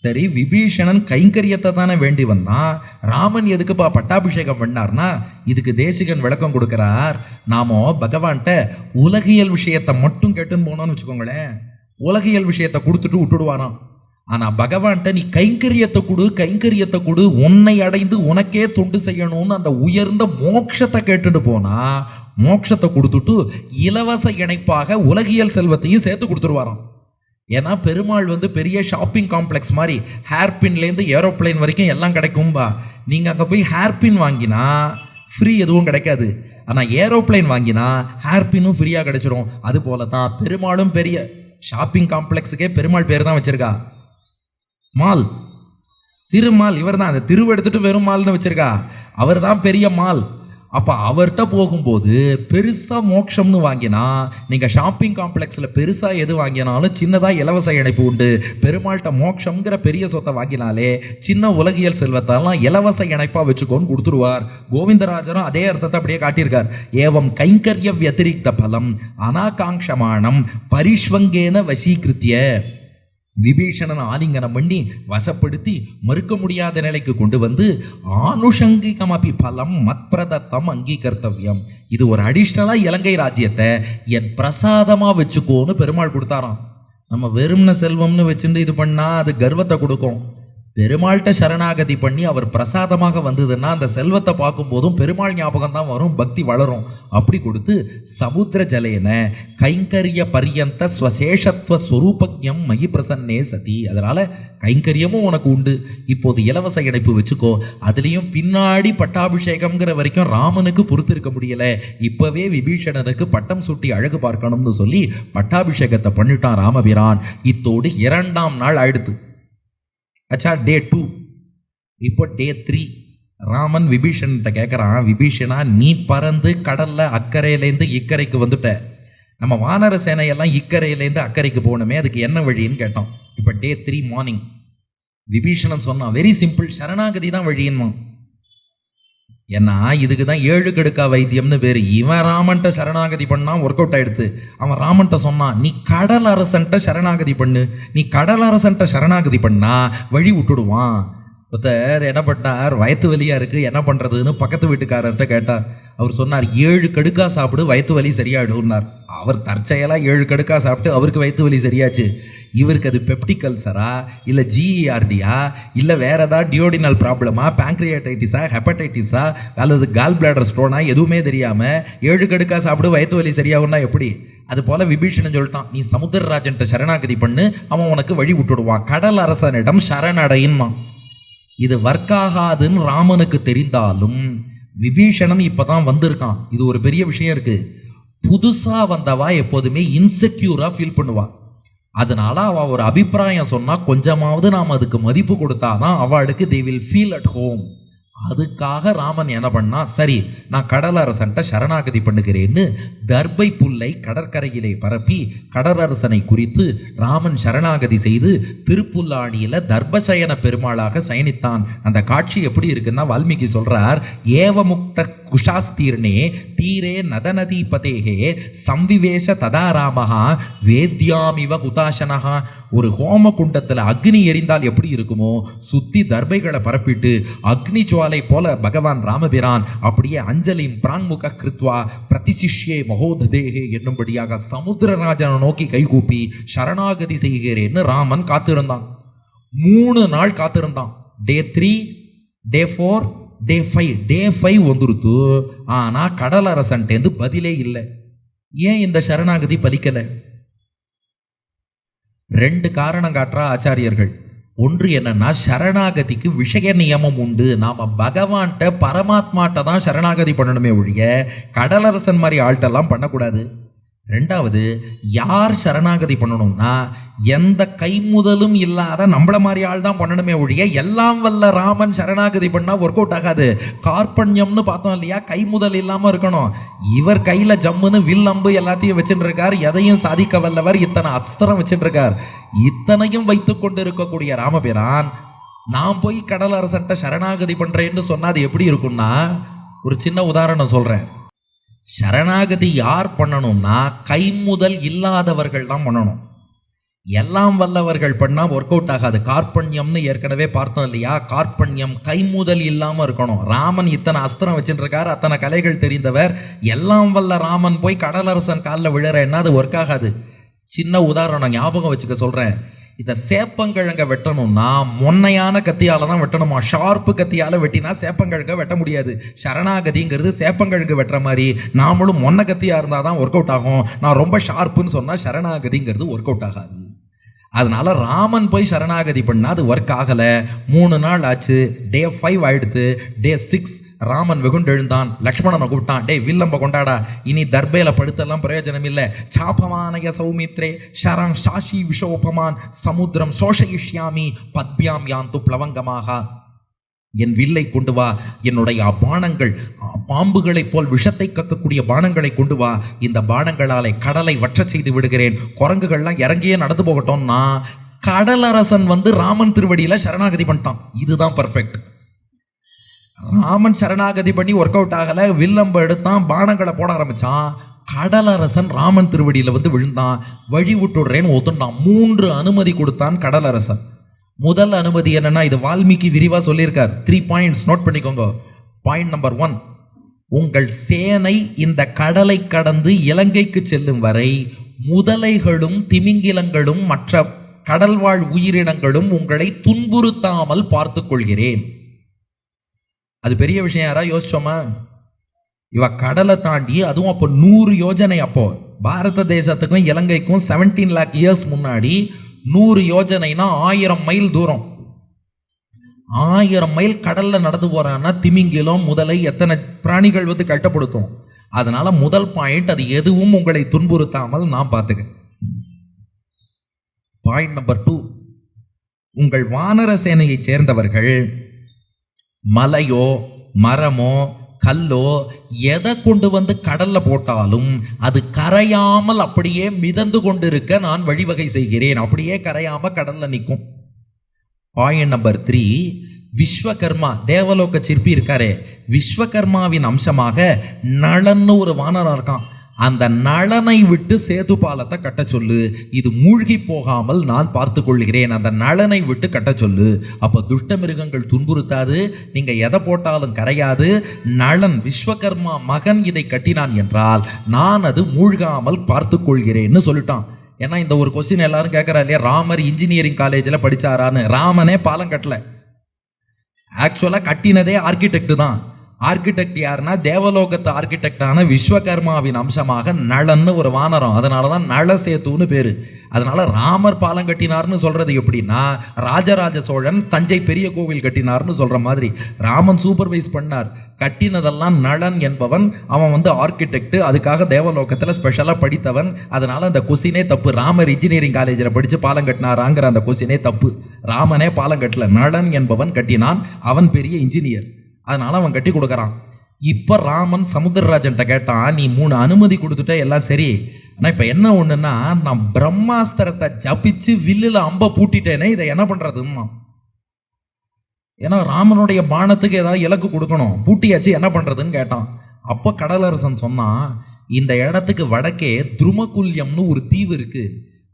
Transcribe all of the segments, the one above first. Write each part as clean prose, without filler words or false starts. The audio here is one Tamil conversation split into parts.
சரி, விபீஷணன் கைங்கரியத்தை தானே வேண்டி வந்தான், ராமன் எதுக்குப்பா பட்டாபிஷேகம் பண்ணார்னா இதுக்கு தேசிகன் விளக்கம் கொடுக்கிறார். நாம பகவான்கிட்ட உலகியல் விஷயத்தை மட்டும் கேட்டுன்னு போனோம்னு வச்சுக்கோங்களேன், உலகியல் விஷயத்தை கொடுத்துட்டு விட்டுடுவாராம். ஆனா பகவான்கிட்ட நீ கைங்கரியத்தை கொடு, உன்னை அடைந்து உனக்கே தொண்டு செய்யணும்னு அந்த உயர்ந்த மோட்சத்தை கேட்டுட்டு போனா மோட்சத்தை கொடுத்துட்டு இலவச இணைப்பாக உலகியல் செல்வத்தையும் சேர்த்து கொடுத்துருவாராம். ஏன்னா பெருமாள் பெரிய ஷாப்பிங் காம்ப்ளெக்ஸ் மாதிரி, ஹேர்பின்லேருந்து ஏரோப்ளைன் வரைக்கும் எல்லாம் கிடைக்கும்பா. நீங்கள் அங்கே போய் ஹேர்பின் வாங்கினா ஃப்ரீ எதுவும் கிடைக்காது, ஆனால் ஏரோப்ளைன் வாங்கினா ஹேர்பின்னும் ஃப்ரீயாக கிடைச்சிரும். அது போல தான் பெருமாளும் பெரிய ஷாப்பிங் காம்ப்ளெக்ஸுக்கே பெருமாள் பேர் தான் வச்சிருக்கா, மால், திருமால். இவர் தான் அந்த திருவெடுத்துட்டு வெறும் மால்னு வச்சிருக்கா, அவர் தான் பெரிய மால். அப்போ அவர்கிட்ட போகும்போது பெருசாக மோட்சம்னு வாங்கினா, நீங்கள் ஷாப்பிங் காம்ப்ளெக்ஸில் பெருசாக எது வாங்கினாலும் சின்னதாக இலவச இணைப்பு உண்டு. பெருமாள்கிட்ட மோட்சங்கிற பெரிய சொத்தை வாங்கினாலே சின்ன உலகியல் செல்வத்தெல்லாம் இலவச இணைப்பாக வச்சுக்கோன்னு கொடுத்துருவார். கோவிந்தராஜரும் அதே அர்த்தத்தை அப்படியே காட்டியிருக்கார். ஏவம் கைங்கரிய வத்திரிக்த பலம் அனாகாங்ஷமானம் பரிஷ்வங்கேன வசீகிருத்திய. விபீஷணன் ஆலிங்கனம் பண்ணி வசப்படுத்தி மறுக்க முடியாத நிலைக்கு கொண்டு வந்து ஆனுஷங்கிகம் அபி பலம் மத்பிரதத்தம் அங்கீகர்த்தவியம். இது ஒரு அடிஷ்னலா இலங்கை ராஜ்யத்தை என் பிரசாதமா வச்சுக்கோன்னு பெருமாள் கொடுத்தாராம். நம்ம வெறும்ன செல்வம்னு வச்சுட்டு இது பண்ணா அது கர்வத்தை கொடுக்கும். பெருமாள்கிட்ட சரணாகதி பண்ணி அவர் பிரசாதமாக வந்ததுன்னா அந்த செல்வத்தை பார்க்கும் போதும் பெருமாள் ஞாபகம் தான் வரும், பக்தி வளரும். அப்படி கொடுத்து சமுத்திர ஜலேன கைங்கரிய பரியந்த ஸ்வசேஷத்துவ ஸ்வரூபஜம் மயி பிரசன்னே சதி. அதனால கைங்கரியமும் உனக்கு உண்டு, இப்போது இலவச இணைப்பு வச்சுக்கோ. அதுலேயும் பின்னாடி பட்டாபிஷேகம்ங்கிற வரைக்கும் ராமனுக்கு பொறுத்து இருக்க முடியல, இப்பவே விபீஷணனுக்கு பட்டம் சூட்டி அழகு பார்க்கணும்னு சொல்லி பட்டாபிஷேகத்தை பண்ணிட்டான் ராமபிரான். இத்தோடு 2ஆம் நாள் ஆயிடுத்து. அச்சா, டே 2. இப்போ டே 3. ராமன் விபீஷன்கிட்ட கேட்குறான், விபீஷனா நீ பறந்து கடல்ல அக்கறையிலேருந்து இக்கரைக்கு வந்துட்ட, நம்ம வானர சேனையெல்லாம் இக்கரையிலேருந்து அக்கறைக்கு போகணுமே, அதுக்கு என்ன வழின்னு கேட்டோம். இப்போ டே 3 மார்னிங். விபீஷணன் சொன்னான், வெரி சிம்பிள், சரணாகதி தான் வழின்னு. ஏன்னா இதுக்கு தான் 7 கடுக்கா வைத்தியம்னு பேர். இவன் ராமன்ட்ட சரணாகதி பண்ணான், ஒர்க் அவுட் ஆயிடுத்து. அவன் ராமன்ட்ட சொன்னான், நீ கடல் அரசன்ட்ட சரணாகதி பண்ணு, நீ கடல் அரசன்ட்ட சரணாகதி பண்ணா வழி விட்டுடுவான். ஒருத்தர் என்ன பண்ணார், வயிற்று வலியா இருக்கு என்ன பண்றதுன்னு பக்கத்து வீட்டுக்காரர்கிட்ட கேட்டார். அவர் சொன்னார், 7 கடுக்கா சாப்பிடு வயிற்று வலி சரியாயிடும்னார். அவர் தற்செயலா 7 கடுக்கா சாப்பிட்டு அவருக்கு வயிற்று வலி சரியாச்சு. இவருக்கு அது பெப்டிக் அல்சரா, இல்லை ஜிஇஆர்டியா, இல்லை வேற ஏதாவது டியோடினல் ப்ராப்ளமா, பேங்க்ரியாட்டைட்டிஸா, ஹெப்படைட்டிஸா, அல்லது கால் பிளாடர் ஸ்டோனா, எதுவுமே தெரியாமல் 7 கடுக்கா சாப்பிடு வயிற்று வலி சரியாகும்னா எப்படி? அது போல விபீஷணன் சொல்லிட்டான், நீ சமுத்திரராஜன்ட்ட சரணாகதி பண்ணு, அவன் உனக்கு வழி விட்டுடுவான், கடல் அரசனிடம் சரணடையுமா. இது ஒர்க் ஆகாதுன்னு ராமனுக்கு தெரிந்தாலும் விபீஷணன் இப்பதான் வந்திருக்கான். இது ஒரு பெரிய விஷயம் இருக்கு. புதுசா வந்தவா எப்போதுமே இன்செக்யூரா ஃபீல் பண்ணுவா. அதனால அவ ஒரு அபிப்பிராயம் சொன்னா கொஞ்சமாவது நாம் அதுக்கு மதிப்பு கொடுத்தாதான் அவளுக்கு they will feel at home. அதுக்காக ராமன் என்ன பண்ணா, சரி நான் கடலரசன்ட்ட சரணாகதி பண்ணுகிறேன்னு தர்பை புல்லை கடற்கரையிலே பரப்பி கடலரசனை குறித்து ராமன் சரணாகதி செய்து திருப்புல்லாணியில தர்பசயன பெருமாளாக சயனித்தான். அந்த காட்சி எப்படி இருக்குன்னா, வால்மீகி சொல்றார், ஏவமுக்த குஷாஸ்தீர்ணே தீரே நதநதீபதேகே சம்விவேஷ ததா ராமஹா வேத்யாமிவ குதாசனஹா. ஒரு ஹோம குண்டத்தில் அக்னி எரிந்தால் எப்படி இருக்குமோ, சுத்தி தர்பைகளை பரப்பிட்டு அக்னி ஜுவாலை போல பகவான் ராமபிரான் அப்படியே அஞ்சலின் பிராங்முக கிருத்வா பிரதிசிஷ்யே மகோததேகே என்னும்படியாக சமுத்திரராஜனை நோக்கி கைகூப்பி சரணாகதி செய்கிறேன்னு ராமன் காத்திருந்தான். 3 நாள் காத்திருந்தான். டே 3, டே 4, டே 5. டே 5 வந்துருத்து. ஆனா கடலரசன்டேந்து பதிலே இல்லை. ஏன் இந்த சரணாகதி பலிக்கலை? 2 காரணம் காட்டுறா ஆச்சாரியர்கள். ஒன்று என்னன்னா, சரணாகதிக்கு விஷய நியமம் உண்டு. நாம பகவான்கிட்ட பரமாத்மாட்ட தான் சரணாகதி பண்ணணுமே ஒழிய கடலரசன் மாதிரி ஆள்கிட்டெல்லாம் பண்ணக்கூடாது. 2வது, யார் சரணாகதி பண்ணணும்னா எந்த கைமுதலும் இல்லாத நம்மள மாதிரி ஆள் தான் பண்ணணுமே ஒழிய எல்லாம் வல்ல ராமன் சரணாகதி பண்ணா ஒர்க் அவுட் ஆகாது. கார்பண்யம்னு பார்த்தோம் இல்லையா, கைமுதல் இல்லாம இருக்கணும். இவர் கையில ஜம்முன்னு வில் அம்பு எல்லாத்தையும் வச்சுட்டு இருக்கார், எதையும் சாதிக்க வல்லவர், இத்தனை அஸ்திரம் வச்சுட்டு இருக்கார். இத்தனையும் வைத்து கொண்டு இருக்கக்கூடிய ராமபிரான் நான் போய் கடலரசன்ட்ட சரணாகதி பண்றேன்னு சொன்னா அது எப்படி இருக்கும்னா, ஒரு சின்ன உதாரணம் சொல்றேன். சரணாகதி யார் பண்ணணும்னா கைமுதல் இல்லாதவர்கள் தான் பண்ணணும். எல்லாம் வல்லவர்கள் பண்ணா ஒர்க் அவுட் ஆகாது. கார்பண்யம்னு ஏற்கனவே பார்த்தோம் இல்லையா? கார்பண்யம் கைமுதல் இல்லாம இருக்கணும். ராமன் இத்தனை அஸ்திரம் வச்சுட்டு இருக்காரு, அத்தனை கலைகள் தெரிந்தவர். எல்லாம் வல்ல ராமன் போய் கடலரசன் காலில் விழுறேன்னா அது ஒர்க் ஆகாது. சின்ன உதாரணம் ஞாபகம் வச்சுக்க சொல்றேன். இந்த சேப்பங்கிழங்க வெட்டணும்னா மொன்னையான கத்தியால தான் வெட்டணுமா? ஷார்ப்பு கத்தியால வெட்டினா சேப்பங்கிழங்க வெட்ட முடியாது. சரணாகதிங்கிறது சேப்பங்கிழங்கு வெட்டுற மாதிரி நாமளும் மொன்ன கத்தியா இருந்தால் தான் ஒர்க் அவுட் ஆகும். நான் ரொம்ப ஷார்ப்புன்னு சொன்னா சரணாகதிங்கிறது ஒர்க் அவுட் ஆகாது. அதனால ராமன் போய் சரணாகதி பண்ணா அது ஒர்க் ஆகலை. 3 நாள் ஆச்சு. டே 5 ஆயிடுத்து. டே 6 ராமன் வெகுண்டெழுந்தான். லக்ஷ்மணனை கூப்பிட்டான். டே வில்லம்ப கொண்டாடா, இனி தர்பையில படுத்தெல்லாம் பிரயோஜனம் இல்லை. சாபமானய சௌமித்ரே ஷரம் சாஷி விஷோபமான் சமுத்திரம் சோஷயிஷ்யாமி பத்பியாம் யாந்து பிளவங்கமாக. என் வில்லை கொண்டு வா, என்னுடைய பானங்கள் பாம்புகளைப் போல் விஷத்தை கக்கக்கூடிய பானங்களை கொண்டு வா. இந்த பானங்களாலே கடலை வற்ற செய்து விடுகிறேன். குரங்குகள்லாம் இறங்கியே நடந்து போகட்டோம்னா கடலரசன் ராமன் திருவடியில சரணாகதி பண்ணிட்டான். இதுதான் பர்ஃபெக்ட். ராமன் சரணாகதி பண்ணி ஒர்க் அவுட் ஆகல. வில்லம்ப எடுத்தான், பானங்களை போட ஆரம்பிச்சான். கடலரசன் ராமன் திருவடியில விழுந்தான். வழி விட்டுடுறேன்னு ஒத்துண்டான். 3 அனுமதி கொடுத்தான் கடலரசன். முதல் அனுமதி என்னன்னா, இது வால்மீகி விரிவா சொல்லியிருக்கார். 3 பாயிண்ட்ஸ் நோட் பண்ணிக்கோங்க. பாயிண்ட் நம்பர் 1, உங்கள் சேனை இந்த கடலை கடந்து இலங்கைக்கு செல்லும் வரை முதலைகளும் திமிங்கிலங்களும் மற்ற கடல்வாழ் உயிரினங்களும் உங்களை துன்புறுத்தாமல் பார்த்துக் கொள்கிறேன். அது பெரிய விஷயம். யாரா யோசிச்சோமா? இவ கடலை தாண்டி, அதுவும் அப்போ 100 யோஜனை. அப்போ பாரத தேசத்துக்கும் இலங்கைக்கும் 17 lakh இயர்ஸ் முன்னாடி 100 யோஜனைனா 1000 மைல் தூரம். 1000 மைல் கடல்ல நடந்து போறான்னா திமிங்கிலம் முதலை எத்தனை பிராணிகள் கட்டப்படுத்தும். அதனால முதல் பாயிண்ட், அது எதுவும் உங்களை துன்புறுத்தாமல் நான் பார்த்துக்க. பாயிண்ட் நம்பர் 2, உங்கள் வானர சேனையை சேர்ந்தவர்கள் மலையோ மரமோ கல்லோ எதை கொண்டு கடல்ல போட்டாலும் அது கரையாமல் அப்படியே மிதந்து கொண்டிருக்க நான் வழிவகை செய்கிறேன். அப்படியே கரையாம கடல்ல நிற்கும். பாயிண்ட் நம்பர் 3, விஸ்வகர்மா தேவலோக சிற்பி இருக்காரே, விஸ்வகர்மாவின் அம்சமாக நளன்னு ஒரு வானரம் இருக்கான். அந்த நளனை விட்டு சேது பாலத்தை கட்ட சொல்லு. இது மூழ்கி போகாமல் நான் பார்த்து கொள்கிறேன். அந்த நளனை விட்டு கட்ட சொல்லு. அப்போ துஷ்ட மிருகங்கள் துன்புறுத்தாது, நீங்க எதை போட்டாலும் கரையாது. நளன் விஸ்வகர்மா மகன் இதை கட்டினான் என்றால் நான் அது மூழ்காமல் பார்த்து கொள்கிறேன்னு சொல்லிட்டான். ஏன்னா இந்த ஒரு கொஸ்டின் எல்லாரும் கேட்கறா இல்லையா, ராமர் இன்ஜினியரிங் காலேஜில் படிச்சாரான்னு. ராமனே பாலம் கட்டல. ஆக்சுவலா கட்டினதே ஆர்கிடெக்ட் தான். ஆர்கிடெக்ட் யாருன்னா தேவலோகத்து ஆர்கிடெக்டான விஸ்வகர்மாவின் அம்சமாக நளன்னு ஒரு வானரம். அதனாலதான் நள சேத்துன்னு பேரு. அதனால ராமர் பாலம் கட்டினார்னு சொல்றது எப்படின்னா, ராஜராஜ சோழன் தஞ்சை பெரிய கோவில் கட்டினார்னு சொல்ற மாதிரி ராமன் சூப்பர்வைஸ் பண்ணார். கட்டினதெல்லாம் நளன் என்பவன். அவன் ஆர்கிடெக்ட், அதுக்காக தேவலோகத்தில் ஸ்பெஷலாக படித்தவன். அதனால அந்த கொஸ்டினே தப்பு. ராமர் இன்ஜினியரிங் காலேஜில் படித்து பாலம் கட்டினாராங்கிற அந்த கொஸ்டினே தப்பு. ராமனே பாலம் கட்டல, நளன் என்பவன் கட்டினான். அவன் பெரிய இன்ஜினியர், அதனால அவன் கட்டி கொடுக்குறான். இப்போ ராமன் சமுத்திரராஜன்ட்ட கேட்டான், நீ 3 அனுமதி கொடுத்துட்ட, எல்லாம் சரி. ஆனால் இப்போ என்ன ஒன்றுன்னா, நான் பிரம்மாஸ்திரத்தை ஜபிச்சு வில்லில் அம்ப பூட்டிட்டேனே, இதை என்ன பண்ணுறதுமா? ஏன்னா ராமனுடைய பானத்துக்கு ஏதாவது இலக்கு கொடுக்கணும். பூட்டியாச்சு, என்ன பண்ணுறதுன்னு கேட்டான். அப்போ கடலரசன் சொன்னான், இந்த இடத்துக்கு வடக்கே துருமகுல்யம்னு ஒரு தீவு இருக்கு.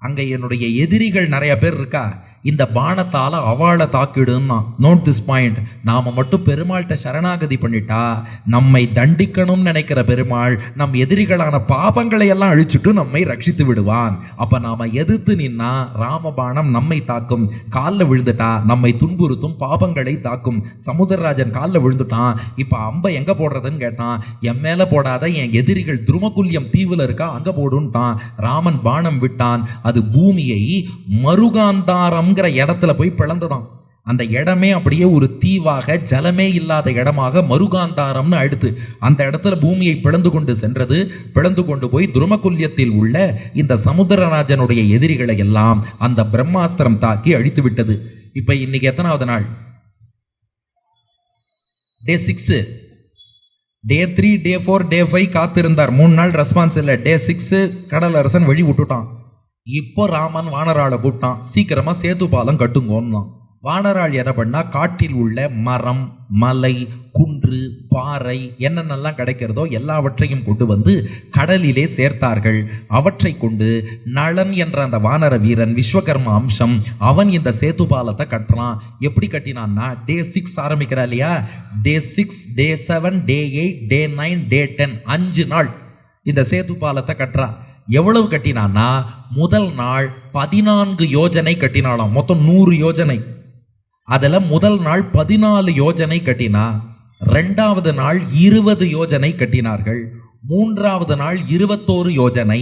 அங்கே என்னுடைய எதிரிகள் நிறைய பேர் இருக்கா. இந்த பானத்தால் அவளை தாக்கிடுன்னா. Note this point. நாம் மட்டும் பெருமாள்கிட்ட சரணாகதி பண்ணிட்டா நம்மை தண்டிக்கணும்னு நினைக்கிற பெருமாள் நம் எதிரிகளான பாபங்களை எல்லாம் அழிச்சுட்டு நம்மை ரட்சித்து விடுவான். அப்போ நாம் எதிர்த்து நின்னா ராமபானம் நம்மை தாக்கும். காலில் விழுந்துட்டா நம்மை துன்புறுத்தும், பாபங்களை தாக்கும். சமுத்திரராஜன் காலில் விழுந்துட்டான். இப்போ அம்பை எங்கே போடுறதுன்னு கேட்டான். என் மேலே போடாத, என் எதிரிகள் துருமகுல்யம் தீவில் இருக்கா, அங்கே போடுன்ட்டான். ராமன் பானம் விட்டான். அது பூமியை மருகாந்தாரம் இடத்துல போய் பிளந்துதான். அந்த இடமே அப்படியே ஒரு தீவாக, ஜலமே இல்லாத இடமாக மருகாந்தாரம்னு அடுத்து அந்த இடத்துல பூமியை பிளந்து கொண்டு சென்றது. பிளந்து கொண்டு போய் துருமகுல்யத்தில் உள்ள இந்த சமுத்திரராஜனுடைய எதிரிகளை எல்லாம் அந்த பிரம்மாஸ்திரம் தாக்கி அழித்து விட்டது. இப்ப இன்னைக்கு எத்தனாவது நாள்? டே 6. டே 3, டே 4, டே 5 காத்திருந்தார். 3 நாள் ரெஸ்பான்ஸ் இல்லை. டே 6 கடலரசன் வழி விட்டுட்டான். இப்போ ராமன் வானராளை கூப்பிட்டான், சீக்கிரமா சேது பாலம் கட்டுங்கோன்னா. வானராள் என்ன பண்ணா, காட்டில் உள்ள மரம், மலை, குன்று, பாறை என்னென்னலாம் கிடைக்கிறதோ எல்லாவற்றையும் கொண்டு வந்து கடலிலே சேர்த்தார்கள். அவற்றை கொண்டு நளன் என்ற அந்த வானர வீரன், விஸ்வகர்ம அம்சம், அவன் இந்த சேத்து பாலத்தை கட்டுறான். எப்படி கட்டினான்னா, டே 6 ஆரம்பிக்கிறா இல்லையா, டே 6, டே 7, டே 8, டே 9, டே 10, 5 நாள் இந்த சேத்து பாலத்தை கட்டுறான். எவ்வளவு கட்டினான்னா, முதல் நாள் 14 யோஜனை கட்டினாலாம். மொத்தம் 100 யோஜனை. அதில் முதல் நாள் 14 யோஜனை கட்டினா, 2வது நாள் 20 யோஜனை கட்டினார்கள், 3வது நாள் 21 யோஜனை,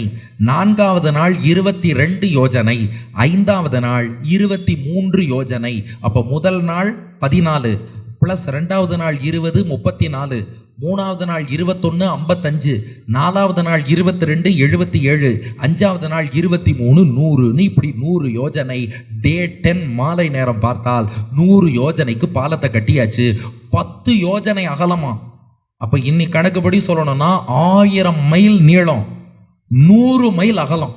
4வது நாள் 22 யோஜனை, 5வது நாள் 23 யோஜனை. அப்போ முதல் நாள் 14 பிளஸ் 2வது நாள் 20 34, 3வது நாள் 21 55, 4வது நாள் 22 77, 5வது நாள் 23 100. இப்படி 100 யோஜனை. டே 10 மாலை நேரம் பார்த்தால் 100 யோஜனைக்கு பாலத்தை கட்டியாச்சு. 10 யோஜனை அகலமா. அப்ப இன்னி கணக்குப்படி சொல்லணும்னா 1000 மைல் நீளம், 100 மைல் அகலம்.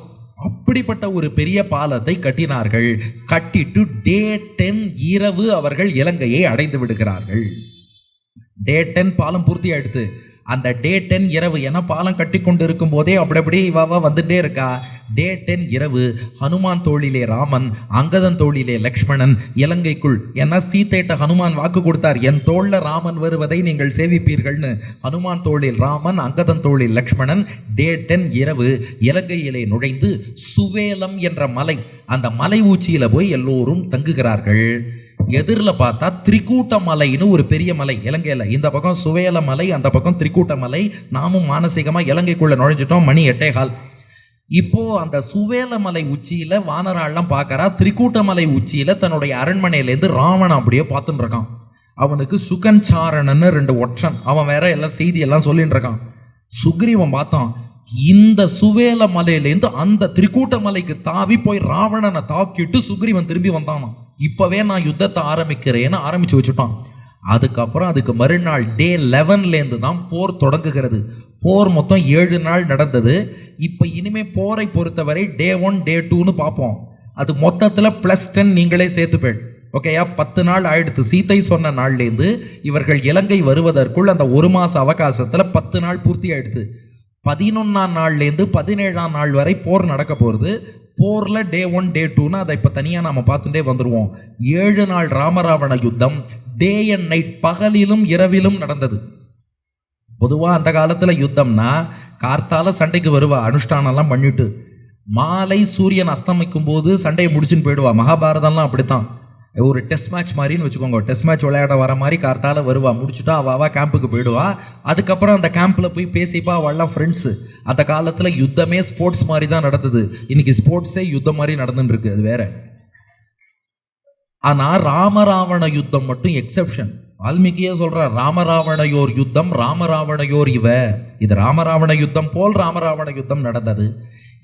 அப்படிப்பட்ட ஒரு பெரிய பாலத்தை கட்டினார்கள். கட்டிட்டு டே 10 இரவு அவர்கள் இலங்கையை அடைந்து விடுகிறார்கள். டே 10 பாலம் பூர்த்தி ஆயிடுத்து. அந்த டே 10 இரவு, ஏன்னா பாலம் கட்டி கொண்டு இருக்கும் போதே அப்படி வந்துட்டே இருக்கா. டே 10 இரவு ஹனுமான் தோளிலே ராமன், அங்கதன் தோளிலே லக்ஷ்மணன் இலங்கைக்குள். ஏன்னா சீதைட்ட ஹனுமான் வாக்கு கொடுத்தார், என் தோளில் ராமன் வருவதை நீங்கள் சேவிப்பீர்கள்னு. ஹனுமான் தோளில் ராமன், அங்கதன் தோளில் லக்ஷ்மணன். டே 10 இரவு இலங்கையிலே நுழைந்து சுவேலம் என்ற மலை, அந்த மலை உச்சியில போய் எல்லோரும் தங்குகிறார்கள். எதிரில் பார்த்தா திரிக்கூட்ட மலைன்னு ஒரு பெரிய மலை இலங்கையில். இந்த பக்கம் சுவேல மலை, அந்த பக்கம் திரிக்கூட்ட மலை. நாமும் மானசீகமாக இலங்கைக்குள்ளே நுழைஞ்சிட்டோம். மணி 8:15. இப்போ அந்த சுவேல மலை உச்சியில் வானராள்லாம் பார்க்கறா. திரிக்கூட்ட மலை உச்சியில் தன்னுடைய அரண்மனையிலேருந்து ராவணன் அப்படியே பார்த்துட்டு இருக்கான். அவனுக்கு சுகன்சாரணன்னு 2 ஒற்றன், அவன் வேற எல்லாம் செய்தி எல்லாம் சொல்லிட்டு இருக்கான். சுக்ரீவன் பார்த்தான், இந்த சுவேல மலையிலேருந்து அந்த திரிக்கூட்ட மலைக்கு தாவி போய் ராவணனை தாக்கிட்டு சுக்ரீவன் திரும்பி வந்தானான். இப்பவே நான் யுத்தத்தை ஆரம்பிக்கிறேன்னு ஆரம்பிச்சு வச்சுட்டான். அதுக்கப்புறம் அதுக்கு மறுநாள் டே 11லேருந்து தான் போர் தொடங்குகிறது. போர் மொத்தம் 7 நாள் நடந்தது. இப்போ இனிமே போரை பொறுத்தவரை டே 1 டே 2ன்னு பார்ப்போம். அது மொத்தத்தில் +10 நீங்களே சேர்த்துப்பேன். ஓகேயா, 10 நாள் ஆயிடுத்து. சீதை சொன்ன நாள்லேருந்து இவர்கள் இலங்கை வருவதற்குள் அந்த 1 மாச அவகாசத்தில் 10 நாள் பூர்த்தி ஆயிடுத்து. 11ஆம் நாள்லேருந்து 17ஆம் நாள் வரை போர் நடக்க போகிறது. போரில் டே 1 டே 2ன்னு அதை இப்போ தனியாக நம்ம பார்த்துட்டே வந்துடுவோம். 7 நாள் ராமராவண யுத்தம் டே அண்ட் நைட், பகலிலும் இரவிலும் நடந்தது. பொதுவாக அந்த காலத்தில் யுத்தம்னா கார்த்தால சண்டைக்கு வருவா, அனுஷ்டானம்லாம் பண்ணிட்டு மாலை சூரியன் அஸ்தமிக்கும் போது சண்டையை முடிச்சுன்னு போயிடுவா. மகாபாரதம்லாம் அப்படித்தான். ஒரு டெஸ்ட் மேட்ச் மாதிரின்னு வச்சுக்கோங்க. டெஸ்ட் மேட்ச் விளையாட வர மாதிரி கார்த்தால வருவா, முடிச்சுட்டா அவா கேம்புக்கு போயிடுவா. அதுக்கப்புறம் அந்த கேம்பில் போய் பேசிப்பா, அவள்லாம் ஃப்ரெண்ட்ஸு. அந்த காலத்தில் யுத்தமே ஸ்போர்ட்ஸ் மாதிரி தான் நடந்தது. இன்னைக்கு ஸ்போர்ட்ஸே யுத்தம் மாதிரி நடந்துன்னு இருக்கு, அது வேற. ஆனால் ராமராவண யுத்தம் மட்டும் எக்ஸெப்ஷன். வால்மீகியே சொல்றார், ராமராவணையோர் யுத்தம், ராமராவணையோர் இவ. இது ராமராவண யுத்தம் போல் ராமராவண யுத்தம் நடந்தது.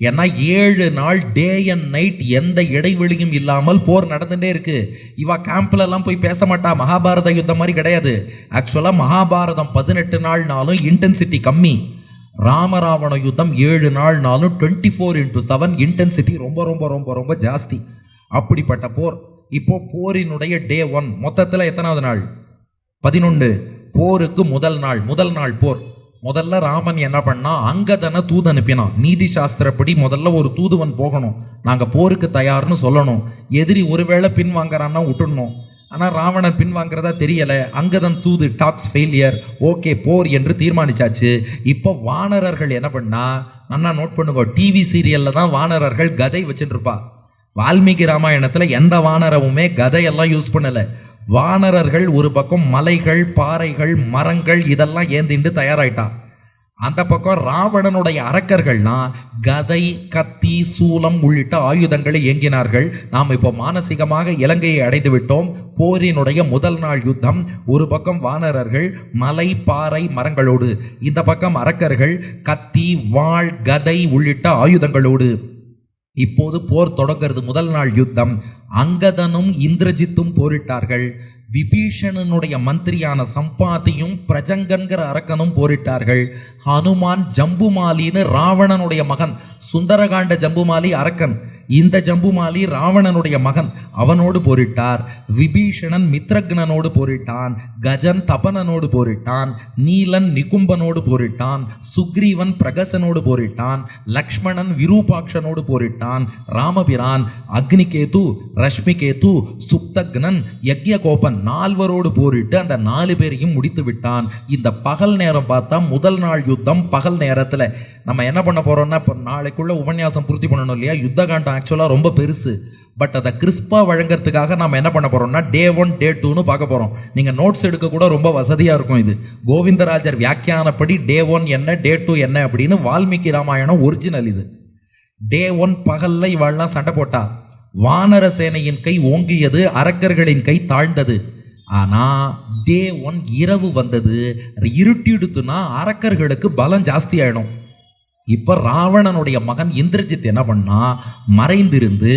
ஏன்னா 7 நாள் டே அண்ட் நைட் எந்த இடைவெளியும் இல்லாமல் போர் நடந்துட்டே இருக்கு. இவா கேம்ப்ல எல்லாம் போய் பேச மாட்டா. மகாபாரத யுத்தம் மாதிரி கிடையாது. ஆக்சுவலா மகாபாரதம் 18 நாள்னாலும் இன்டென்சிட்டி கம்மி. ராமராவண யுத்தம் 7 நாள்னாலும் 24/7 இன்டென்சிட்டி ரொம்ப ரொம்ப ரொம்ப ரொம்ப ஜாஸ்தி. அப்படிப்பட்ட போர். இப்போ போரினுடைய டே 1 மொத்தத்தில் எத்தனாவது நாள்? 11. போருக்கு முதல் நாள் போர். முதல்ல ராமன் என்ன பண்ணா, அங்கதனை தூது அனுப்பினான். நீதி சாஸ்திரப்படி முதல்ல ஒரு தூதுவன் போகணும், நாங்கள் போருக்கு தயார்னு சொல்லணும். எதிரி ஒருவேளை பின் வாங்குறான்னா விட்டுடணும். ஆனால் ராவணன் பின் வாங்குறதா தெரியலை. அங்கதன் தூது டாக்ஸ் ஃபெயிலியர். ஓகே, போர் என்று தீர்மானிச்சாச்சு. இப்போ வானரர்கள் என்ன பண்ணா, நல்லா நோட் பண்ணுங்க, டிவி சீரியலில் தான் வானரர்கள் கதை வச்சுட்டு இருப்பா. வால்மீகி ராமாயணத்தில் எந்த வானரவுமே கதையெல்லாம் யூஸ் பண்ணலை. வானரர்கள் ஒரு பக்கம் மலைகள், பாறைகள், மரங்கள் இதெல்லாம் ஏந்திண்டு தயாராயிட்டா. அந்த பக்கம் ராவணனுடைய அரக்கர்கள்னா கதை, கத்தி, சூலம் உள்ளிட்ட ஆயுதங்களை ஏங்கினார்கள். நாம் இப்போ மானசீகமாக இலங்கையை அடைந்து விட்டோம். போரினுடைய முதல் நாள் யுத்தம். ஒரு பக்கம் வானரர்கள் மலை, பாறை, மரங்களோடு, இந்த பக்கம் அரக்கர்கள் கத்தி, வாள், கதை உள்ளிட்ட ஆயுதங்களோடு. இப்போது போர் தொடங்கிறது. முதல் நாள் யுத்தம். அங்கதனும் இந்திரஜித்தும் போரிட்டார்கள். விபீஷணனுடைய மந்திரியான சம்பாதியும் பிரஜங்கன்கிற அரக்கனும் போரிட்டார்கள். ஹனுமான் ஜம்புமாலின்னு ராவணனுடைய மகன், சுந்தரகாண்ட ஜம்புமாலி அரக்கன். இந்த ஜம்புமாலி ராவணனுடைய மகன், அவனோடு போரிட்டார். விபீஷணன் மித்ரக்னனோடு போரிட்டான். கஜன் தபனனோடு போரிட்டான். நீலன் நிகும்பனோடு போரிட்டான். சுக்ரீவன் பிரகசனோடு போரிட்டான். லக்ஷ்மணன் விரூபாக்ஷனோடு போரிட்டான். ராமபிரான் அக்னிகேது, ரஷ்மிகேது, சுப்தக்னன், யக்ஞகோபன் 4வரோடு போரிட்டு அந்த 4 பேரையும் முடித்து விட்டான். இந்த பகல் நேரம் பார்த்தா முதல் நாள் யுத்தம் பகல் நேரத்தில். நம்ம என்ன பண்ண போறோம்னா, இப்போ நாளைக்குள்ள உபன்யாசம் பூர்த்தி பண்ணணும் இல்லையா? யுத்த காண்டம் ஆக்சுவலாக ரொம்ப பெருசு. பட் அதை கிறிஸ்பாக வழங்குறதுக்காக நம்ம என்ன பண்ண போறோம்னா, டே 1 டே 2ன்னு பார்க்க போறோம். நீங்கள் நோட்ஸ் எடுக்க கூட ரொம்ப வசதியாக இருக்கும். இது கோவிந்தராஜர் வியாக்கியானப்படி டே 1 என்ன, டே 2 என்ன அப்படின்னு வால்மீகி ராமாயணம் ஒரிஜினல். இது டே 1 பகல்ல இவாள்லாம் சண்டை போட்டா. வானர சேனையின் கை ஓங்கியது, அரக்கர்களின் கை தாழ்ந்தது. ஆனா டே 1 இரவு வந்தது. இருட்டிடுத்துனா அரக்கர்களுக்கு பலம் ஜாஸ்தி ஆயிடும். இப்ப ராவணனுடைய மகன் இந்திரஜித் என்ன பண்ணா, மறைந்திருந்து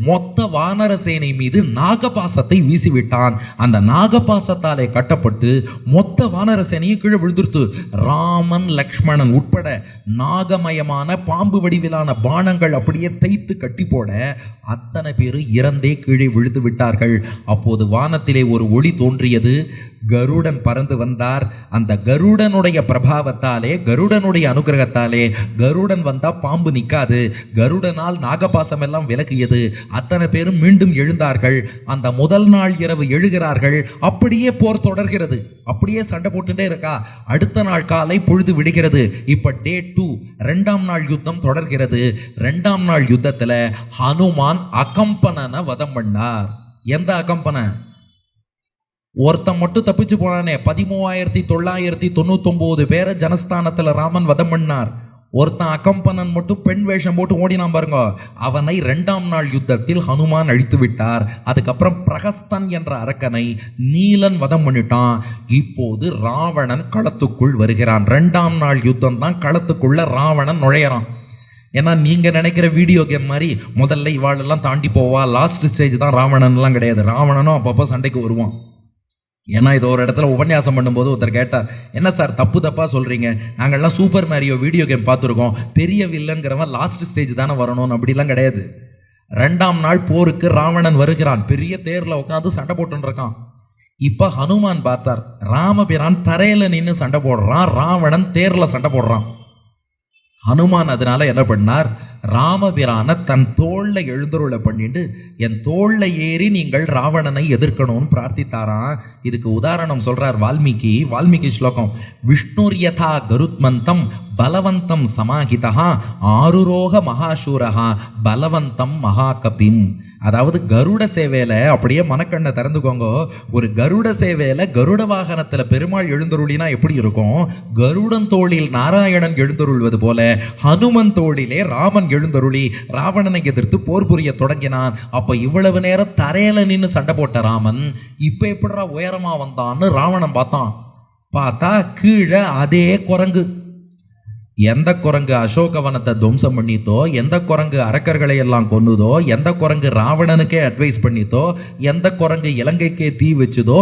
மொத்த வானர சேனை மீது நாகபாசத்தை வீசிவிட்டான். அந்த நாகபாசத்தாலே கட்டப்பட்டு மொத்த வானர சேனையும் கீழே விழுந்துருத்து. ராமன் லக்ஷ்மணன் உட்பட நாகமயமான பாம்பு வடிவிலான பானங்கள் அப்படியே தைத்து கட்டி போட அத்தனை பேரும் இறந்தே கீழே விழுந்து விட்டார்கள். அப்போது வானத்திலே ஒரு ஒளி தோன்றியது. கருடன் பறந்து வந்தார். அந்த கருடனுடைய பிரபாவத்தாலே, கருடனுடைய அனுகிரகத்தாலே, கருடன் வந்தா பாம்பு நிற்காது. கருடனால் நாகபாசம் எல்லாம் விலகியது. அத்தனை பேரும் மீண்டும் எழுந்தார்கள். அந்த முதல் நாள் இரவு எழுகிறார்கள். அப்படியே போர் தொடர்கிறது. அப்படியே சண்டை போட்டுட்டே இருக்கா. அடுத்த நாள் காலை பொழுது விடுகிறது. இப்ப டே 2 2ஆம் நாள் யுத்தம் தொடர்கிறது. 2ஆம் நாள் யுத்தத்துல ஹனுமான் அகம்பனனை வதம் பண்ணார். எந்த அகம்பன? ஒருத்தன் மட்டும் தப்பிச்சு போனானே, 13,999 பேரை ஜனஸ்தானத்துல ராமன் வதம் பண்ணார். ஒருத்தன் அகம்பனன் மட்டும் பெண் வேஷம் போட்டு ஓடினான் பாருங்க. அவனை 2ஆம் நாள் யுத்தத்தில் ஹனுமான் அழித்து விட்டார். அதுக்கப்புறம் பிரகஸ்தன் என்ற அரக்கனை நீலன் வதம் பண்ணிட்டான். இப்போது ராவணன் களத்துக்குள் வருகிறான். 2ஆம் நாள் யுத்தம் தான் களத்துக்குள்ள ராவணன் நுழையறான். ஏன்னா நீங்க நினைக்கிற வீடியோ கேம் மாதிரி முதல்ல இவாளெல்லாம் தாண்டி போவா, லாஸ்ட் ஸ்டேஜ் தான் ராவணன்லாம் கிடையாது. ராவணனும் அப்பப்போ சண்டைக்கு வருவான். ஏன்னா இது ஒரு இடத்துல உபன்யாசம் பண்ணும்போது ஒருத்தர் கேட்டார், என்ன சார் தப்பா சொல்றீங்க, நாங்கள்லாம் சூப்பர் மேரியோ வீடியோ கேம் பார்த்துருக்கோம், பெரிய வில்லன்கிறவன் லாஸ்ட் ஸ்டேஜ் தானே வரணும்னு. அப்படிலாம் கிடையாது. 2ஆம் நாள் போருக்கு ராவணன் வருகிறான். பெரிய தேர்ல உட்காந்து சண்டை போட்டு இருக்கான். இப்ப ஹனுமான் பார்த்தார், ராமபிரான் தரையில நின்று சண்டை போடுறான், ராவணன் தேர்ல சண்டை போடுறான். ஹனுமான் அதனால என்ன பண்ணார், ராமபிரான தன் தோல்ல எழுந்தருளை பண்ணிட்டு என் தோல்ல ஏறி நீங்கள் ராவணனை எதிர்க்கணும்னு பிரார்த்தித்தாராம். இதுக்கு உதாரணம் சொல்றார் வால்மீகி ஸ்லோகம். விஷ்ணுர்யதா கருத்மந்தம் பலவந்தம் சமாஹிதா ஆருரோக மகாசூரஹா பலவந்தம் மகாகபிம். அதாவது கருட சேவையில அப்படியே மனக்கண்ணை திறந்துக்கோங்க. ஒரு கருட சேவையில கருட வாகனத்துல பெருமாள் எழுந்தருளினா எப்படி இருக்கும், கருடன் தோளில் நாராயணன் எழுந்தருள்வது போல ஹனுமன் தோளிலே ராமன் எழுந்தருளி ராவணனை எதிர்த்து போர் புரிய தொடங்கினான். அப்ப இவ்வளவு நேரம் தரையில நின்று சண்டை போட்ட ராமன் இப்ப எப்படிடா உயரமா வந்தான்னு ராவணன் பார்த்தான். பார்த்தா கீழே அதே குரங்கு. எந்த குரங்கு அசோகவனத்தை துவம்சம் பண்ணித்தோ, எந்த குரங்கு அரக்கர்களை எல்லாம் கொன்னுதோ, எந்த குரங்கு ராவணனுக்கே அட்வைஸ் பண்ணித்தோ, எந்த குரங்கு இலங்கைக்கே தீ வச்சுதோ,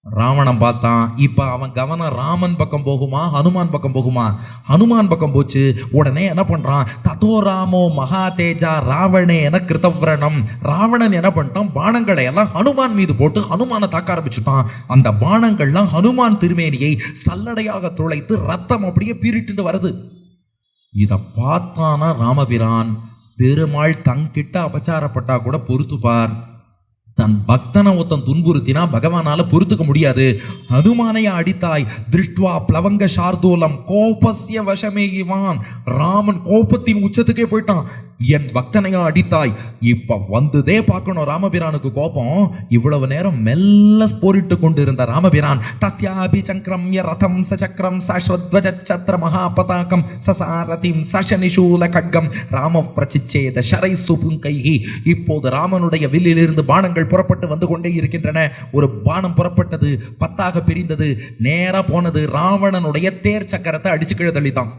ராவணன் பார்த்தான். இப்ப அவன் கவனம் ராமன் பக்கம் போகுமா ஹனுமான் பக்கம் போகுமா? ஹனுமான் பக்கம் போச்சு. உடனே என்ன பண்றான், ததோ ராமோ மகா தேஜா ராவணே என கிருதவ்ரணம். ராவணன் என்ன பண்ணிட்டான், பானங்களை எல்லாம் ஹனுமான் மீது போட்டு ஹனுமானை தாக்க ஆரம்பிச்சுட்டான். அந்த பானங்கள்லாம் ஹனுமான் திருமேனியை சல்லடையாக துளைத்து ரத்தம் அப்படியே பீரிட்டு வருது. இத பார்த்தானா ராமபிரான், பெருமாள் தங்கிட்ட அபச்சாரப்பட்டா கூட பொறுத்துப்பார், தன் பக்தனை ஒருத்தன் துன்புறுத்தினா பகவானால பொறுத்துக்க முடியாது. ஹனுமானையா அடித்தாய், திருஷ்டுவா பிளவங்க சார்தூலம் கோபஸ்ய வசமே இவான். ராமன் கோபத்தின் உச்சத்துக்கே போயிட்டான். என் பக்தனையா அடித்தாய். இப்ப வந்துதே பார்க்கணும் ராமபிரானுக்கு கோபம். இவ்வளவு நேரம் மெல்ல போரிட்டு கொண்டிருந்த ராமபிரான் தஸ்யாபி சக்கரம்ய ரதம் சச்சக்கரம் சஸ்வத்வஜச்சத்ர மகாபதாகம் சசாரதிம் சசனிஷூல கட்கம் ராம பிரச்சிச்சேத ஷரை சுபுங்கைஹி. இப்போது ராமனுடைய வில்லிலிருந்து பானங்கள் புறப்பட்டு வந்து கொண்டே இருக்கின்றன. ஒரு பானம் புறப்பட்டது, 10ஆக பிரிந்தது, நேரா போனது ராவணனுடைய தேர் சக்கரத்தை அடிச்சு கீழே தள்ளித்தான்.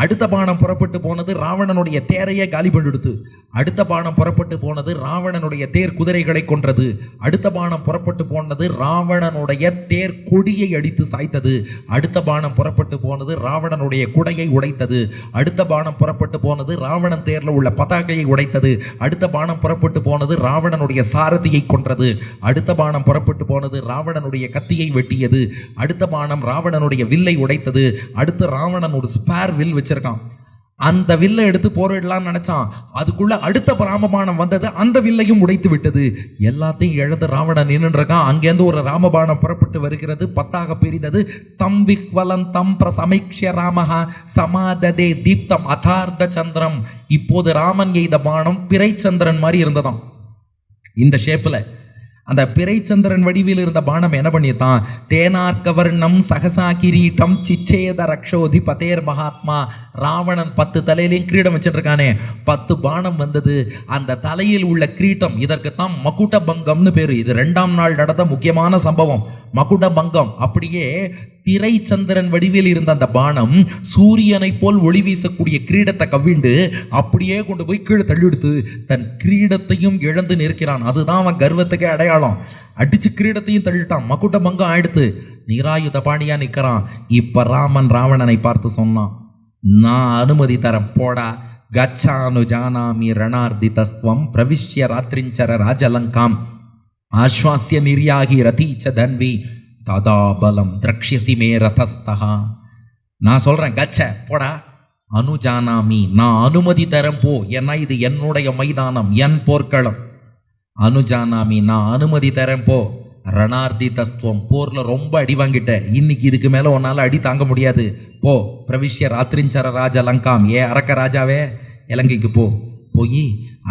அடுத்த பானம் புறப்பட்டு போனது ராவணனுடைய தேரையே காலி பண்ணிடுத்து. அடுத்த பானம் புறப்பட்டு போனது ராவணனுடைய தேர் குதிரைகளை கொன்றது. அடுத்த பானம் புறப்பட்டு போனது ராவணனுடைய தேர் கொடியை அடித்து சாய்த்தது. அடுத்த பானம் புறப்பட்டு போனது ராவணனுடைய குடையை உடைத்தது. அடுத்த பானம் புறப்பட்டு போனது ராவணன் தேர்ல உள்ள பதாகையை உடைத்தது. அடுத்த பானம் புறப்பட்டு போனது ராவணனுடைய சாரதியை கொன்றது. அடுத்த பானம் புறப்பட்டு போனது ராவணனுடைய கத்தியை வெட்டியது. அடுத்த பானம் ராவணனுடைய வில்லை உடைத்தது. அடுத்து ராவணன் ஒரு ஸ்பேர் வில் வச்சிருக்கான். அந்த வில்லை எடுத்து போரிடலாம்னு நினைச்சான். அதுக்குள்ள அடுத்த ராமபானம் வந்தது, அந்த வில்லையும் உடைத்து விட்டது. எல்லாத்தையும் இழந்து ராவணன் நின்றுருக்கான். அங்கேருந்து ஒரு ராமபானம் புறப்பட்டு வருகிறது, பத்தாக பிரிந்தது. தம் விஹ்வலம் தம் பிரசமீக்ஷ்ய ராமஹ சமாததே தீப்தம் அதார்த்த சந்திரம். இப்போது ராமன் எய்த பானம் பிறைச்சந்திரன் மாதிரி இருந்ததாம். இந்த ஷேப்ல அந்த பிறைச்சந்திரன் வடிவில் இருந்த பானம் என்ன பண்ணித்தான், தேனார்கவர்ணம் சகசா கிரீட்டம் சிச்சேத ரக்ஷோதி பதேர் மகாத்மா. ராவணன் 10 தலையிலையும் கிரீடம் வச்சுட்டு இருக்கானே, 10 பானம் வந்தது. அந்த தலையில் உள்ள கிரீட்டம், இதற்குத்தான் மகுட பங்கம்னு பேரு. இது 2ஆம் நாள் நடந்த முக்கியமான சம்பவம், மகுட பங்கம். அப்படியே பிறைச்சந்திரன் வடிவில் இருந்த அந்த பானம் சூரியனை போல் ஒளி வீசக்கூடிய கிரீடத்தை கவ்விண்டு அப்படியே கொண்டு போய் கீழே தள்ளிடுத்து. தன் கிரீடத்தையும் இழந்து நிற்கிறான். அதுதான் அவன் கர்வத்துக்கு அடையாளம். அடிச்சு கிரீடத்தையும் தள்ளிட்டான், மகுட பங்கம் ஆயிடுத்து. நிராயுத பாணியா நிற்கிறான். இப்ப ராமன் ராவணனை பார்த்து சொன்னான், நான் அனுமதி தரேன், போடா. கச்சானு ஜானாமி ரணார்திதஸ்வம் பிரவிஷ்ய ராத்ரிஞ்சர ராஜலங்காம் ஆஸ்வாசிய நிர்யாகி ரதீச்ச தன்வி ததா பலம் திரக்ஷ்யசி மே ரதஸ்தஹா. நான் சொல்றேன், கச்ச போடா. அனுஜானாமி, நான் அனுமதி தரேன் போ, ஏன்னா இது என்னுடைய மைதானம், என் போர்க்களம். அனுஜானாமி, நான் அனுமதி தரேன் போ. ரணார்த்தி தஸ்துவம், போர்ல ரொம்ப அடி வாங்கிட்ட, இன்னைக்கு இதுக்கு மேல உன்னால அடி தாங்க முடியாது, போ. பிரவிஷ்ய ராத்ரிஞ்சர ராஜ லங்காம், அரக்க ராஜாவே இலங்கைக்கு போ. போய்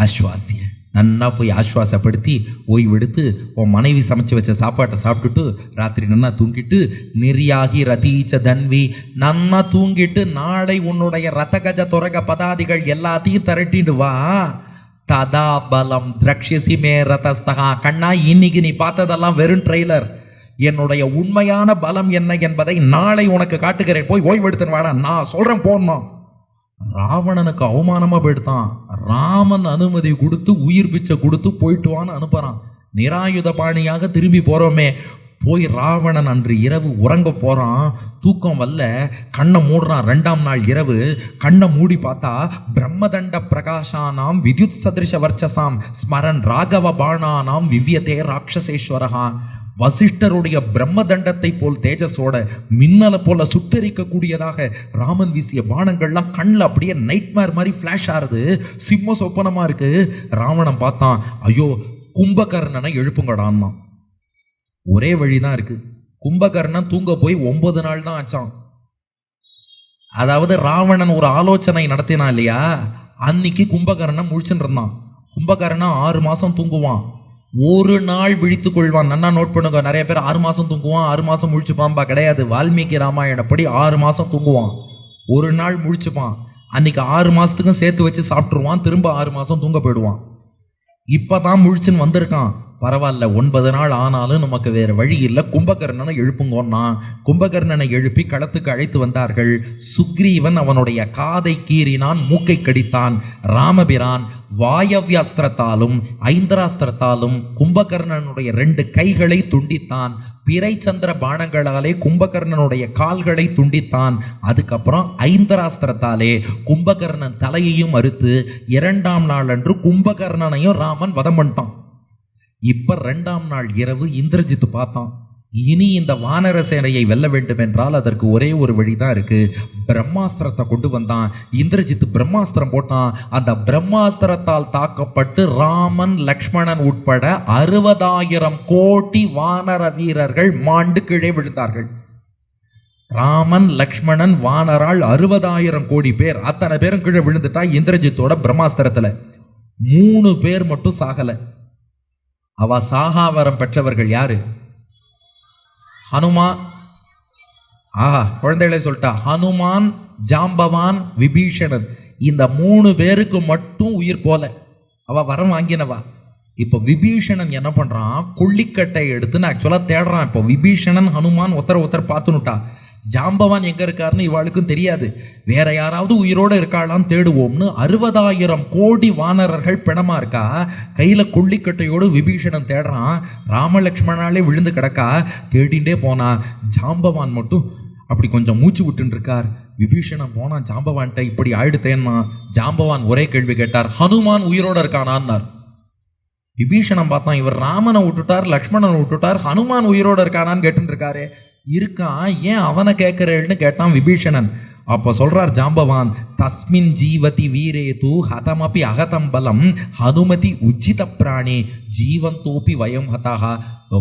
ஆஸ்வாசிய, நன்னா போய் ஆஸ்வாசப்படுத்தி ஓய்வெடுத்து உன் மனைவி சமைச்சு வச்ச சாப்பாட்டை சாப்பிட்டுட்டு ராத்திரி நன்னா தூங்கிட்டு நிர்யாகி ரதீச்ச தன்வி, நன்னா தூங்கிட்டு நாளை உன்னுடைய ரதகஜ துரக பதாதிகள் எல்லாத்தையும் திரட்டிட்டு வா. ததா பலம் திரக்ஷசி மே ரதஸ்தகா. கண்ணா, இன்னைக்கு நீ பார்த்ததெல்லாம் வெறும் ட்ரெய்லர். என்னுடைய உண்மையான பலம் என்ன என்பதை நாளை உனக்கு காட்டுகிறேன். போய் ஓய்வெடுத்துன்னு வாடா, நான் சொல்றேன் போடணும். ராவணனுக்கு அவமானமா போயிடுதான். ராமன் அனுமதி கொடுத்து உயிர் பிச்சை கொடுத்து போயிட்டு வான்னு அனுப்புறான். நிராயுத பாணியாக திரும்பி போறோமே. போய் ராவணன் அன்று இரவு உறங்க போறான். தூக்கம் வரல, கண்ணை மூடுறான். 2ஆம் நாள் இரவு கண்ணை மூடி பார்த்தா பிரம்மதண்ட பிரகாசானாம் வித்யுத் சதிருஷ வர்ச்சசாம் ஸ்மரன் ராகவ பாணானாம் விவ்யதே ராட்சசேஸ்வரஹா. வசிஷ்டருடைய பிரம்மதண்டத்தை போல் தேஜஸோட மின்னலை போல சுட்டரிக்கக்கூடியதாக ராமன் வீசிய பானங்கள்லாம் கண்ணில் அப்படியே நைட்மேர் மாதிரி ஃப்ளாஷ் ஆறுது. சிம்ம சொப்பனமா இருக்கு. ராவணன் பார்த்தான், ஐயோ கும்பகர்ணனை எழுப்புங்கடான்னா. ஒரே வழிதான் இருக்கு. கும்பகர்ணன் தூங்க போய் 9 நாள் தான் ஆச்சான். அதாவது ராவணன் ஒரு ஆலோசனை நடத்தினான் இல்லையா, அன்னைக்கு கும்பகர்ணன் முழிச்சுட்டு இருந்தான். கும்பகர்ணன் 6 மாசம் தூங்குவான், 1 நாள் விழித்து கொள்வான். நல்லா நோட் பண்ணுங்க. நிறைய பேர் 6 மாசம் தூங்குவான், 6 மாசம் முழிச்சுப்பான்பா. கிடையாது. வால்மீகி ராமாயணப்படி 6 மாசம் தூங்குவான், 1 நாள் முழிச்சுப்பான். அன்னைக்கு 6 மாசத்துக்கும் சேர்த்து வச்சு சாப்பிட்டுருவான். திரும்ப 6 மாசம் தூங்க போயிடுவான். இப்பதான் முழிச்சுன்னு வந்திருக்கான். பரவாயில்ல, 9 நாள் ஆனாலும் நமக்கு வேற வழி இல்லை, கும்பகர்ணனை எழுப்புங்கன்னா. கும்பகர்ணனை எழுப்பி களத்துக்கு அழைத்து வந்தார்கள். சுக்ரீவன் அவனுடைய காதை கீறினான், மூக்கை கடித்தான். ராமபிரான் வாயவ்யாஸ்திரத்தாலும் ஐந்திராஸ்திரத்தாலும் கும்பகர்ணனுடைய 2 கைகளை துண்டித்தான். பிறைச்சந்திர பானங்களாலே கும்பகர்ணனுடைய கால்களை துண்டித்தான். அதுக்கப்புறம் ஐந்திராஸ்திரத்தாலே கும்பகர்ணன் தலையையும் அறுத்து 2ஆம் நாள் அன்று கும்பகர்ணனையும் ராமன் வதம் பண்ணிட்டான். இப்ப 2ஆம் நாள் இரவு இந்திரஜித்து பார்த்தான், இனி இந்த வானர சேனையை வெல்ல வேண்டும் என்றால் அதற்கு ஒரே ஒரு வழிதான் இருக்கு. பிரம்மாஸ்திரத்தை கொண்டு வந்தான். இந்திரஜித்து பிரம்மாஸ்திரம் போட்டான். அந்த பிரம்மாஸ்திரத்தால் தாக்கப்பட்டு ராமன் லக்ஷ்மணன் உட்பட 60,000 கோடி வானர வீரர்கள் மாண்டு கீழே விழுந்தார்கள். ராமன் லக்ஷ்மணன் வானரால் 60,000 கோடி பேர், அத்தனை பேரும் கீழே விழுந்துட்டா. இந்திரஜித்தோட பிரம்மாஸ்திரத்துல 3 பேர் மட்டும் சாகல. அவ சாகாவரம் பெற்றவர்கள் யாரு? ஹனுமான். குழந்தைகளை சொல்லிட்டா. ஹனுமான், ஜாம்பவான், விபீஷணன். இந்த 3 பேருக்கு மட்டும் உயிர் போல. அவ வரம் வாங்கினவா. இப்போ விபீஷணன் என்ன பண்றான், கொள்ளிக்கட்டை எடுத்து நான் ஆக்சுவலா தேடுறான். இப்போ விபீஷணன் ஹனுமான் ஒருத்தர் பார்த்துனுட்டா. ஜாம்பவான் எங்க இருக்காருன்னு இவாளுக்கும் தெரியாது. வேற யாராவது உயிரோட இருக்காளான்னு தேடுவோம்னு 60,000 கோடி வானரர்கள் பிணமா இருக்கா. கையில கொள்ளிக்கட்டையோடு விபீஷணன் தேடுறான். ராமலக்ஷ்மணாலே விழுந்து கிடக்கா. தேடிண்டே போனா ஜாம்பவான் மட்டும் அப்படி கொஞ்சம் மூச்சு விட்டுன்னு இருக்கார். விபீஷணன் போனான் ஜாம்பவான்கிட்ட, இப்படி ஆயிடுத்தேன்னா. ஜாம்பவான் ஒரே கேள்வி கேட்டார், ஹனுமான் உயிரோட இருக்கானான்னார். விபீஷணன் பார்த்தான், இவர் ராமனை விட்டுட்டார், லக்ஷ்மணனை விட்டுட்டார், ஹனுமான் உயிரோட இருக்கானான்னு கேட்டுன்னு இருக்காரு. இருக்கான், ஏன் அவனை கேட்கிறேன்னு கேட்டான் விபீஷணன். அப்போ சொல்றார் ஜாம்பவான், தஸ்மின் ஜீவதி வீரேது ஹதமபி அகதம் பலம் ஹனுமதி உச்சித பிராணி ஜீவந்தோப்பி வயம் ஹதாகா.